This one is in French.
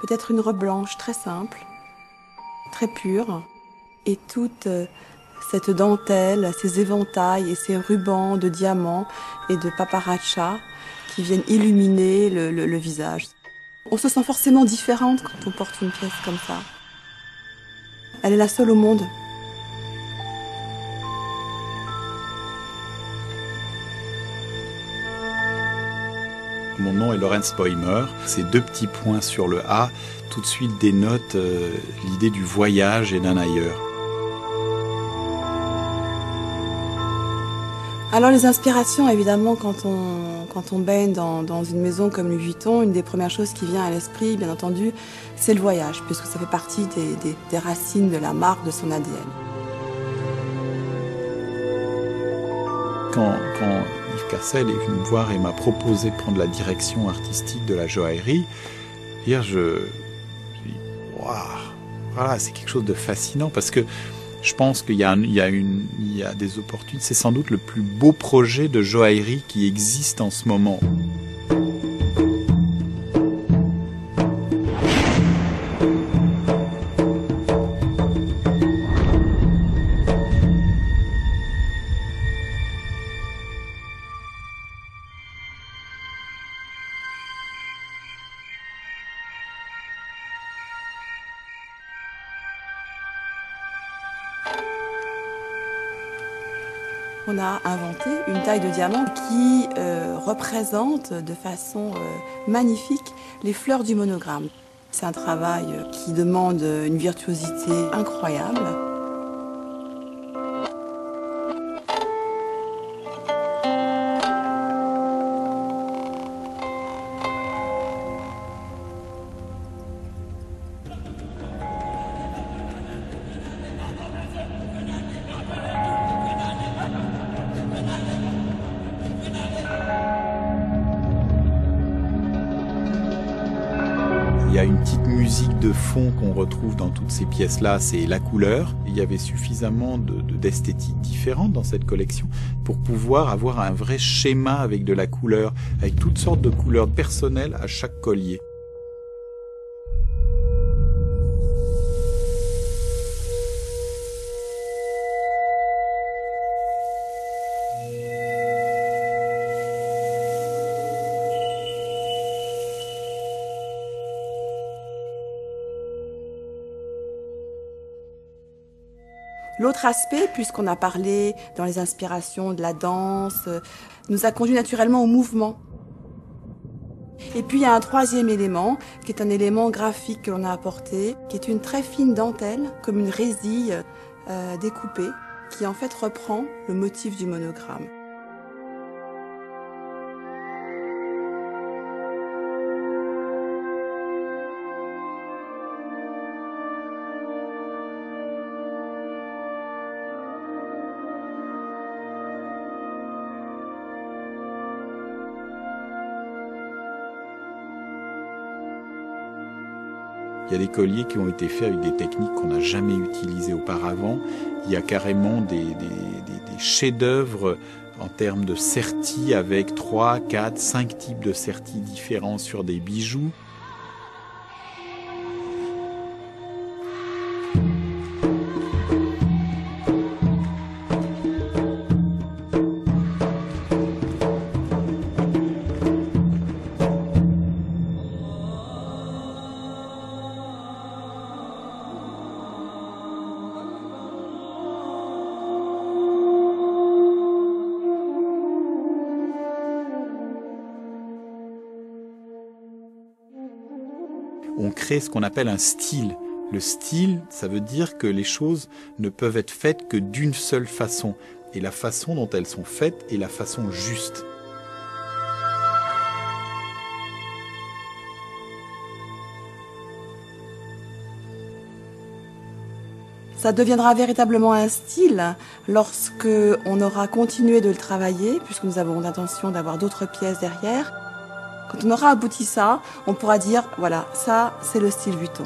peut-être une robe blanche très simple, très pure, et toute cette dentelle, ces éventails et ces rubans de diamants et de paparacha qui viennent illuminer le visage. On se sent forcément différente quand on porte une pièce comme ça. Elle est la seule au monde. Mon nom est Lorenz Boimer. Ces deux petits points sur le A, tout de suite dénotent l'idée du voyage et d'un ailleurs. Alors les inspirations, évidemment, quand on baigne dans une maison comme Louis Vuitton, une des premières choses qui vient à l'esprit, bien entendu, c'est le voyage, puisque ça fait partie des racines de la marque, de son ADN. Quand Yves Carcel est venu me voir et m'a proposé de prendre la direction artistique de la joaillerie, hier je dis waouh, voilà, c'est quelque chose de fascinant parce que je pense qu'il y a des opportunités. C'est sans doute le plus beau projet de joaillerie qui existe en ce moment. On a inventé une taille de diamant qui représente de façon magnifique les fleurs du monogramme. C'est un travail qui demande une virtuosité incroyable. Il y a une petite musique de fond qu'on retrouve dans toutes ces pièces-là, c'est la couleur. Il y avait suffisamment d'esthétiques différentes dans cette collection pour pouvoir avoir un vrai schéma avec de la couleur, avec toutes sortes de couleurs personnelles à chaque collier. L'autre aspect, puisqu'on a parlé dans les inspirations de la danse, nous a conduit naturellement au mouvement. Et puis il y a un troisième élément, qui est un élément graphique que l'on a apporté, qui est une très fine dentelle, comme une résille découpée, qui en fait reprend le motif du monogramme. Il y a des colliers qui ont été faits avec des techniques qu'on n'a jamais utilisées auparavant. Il y a carrément des chefs-d'œuvre en termes de sertis avec 3, 4, 5 types de sertis différents sur des bijoux. On crée ce qu'on appelle un style. Le style, ça veut dire que les choses ne peuvent être faites que d'une seule façon. Et la façon dont elles sont faites est la façon juste. Ça deviendra véritablement un style lorsque on aura continué de le travailler, puisque nous avons l'intention d'avoir d'autres pièces derrière. Quand on aura abouti ça, on pourra dire, voilà, ça c'est le style Vuitton.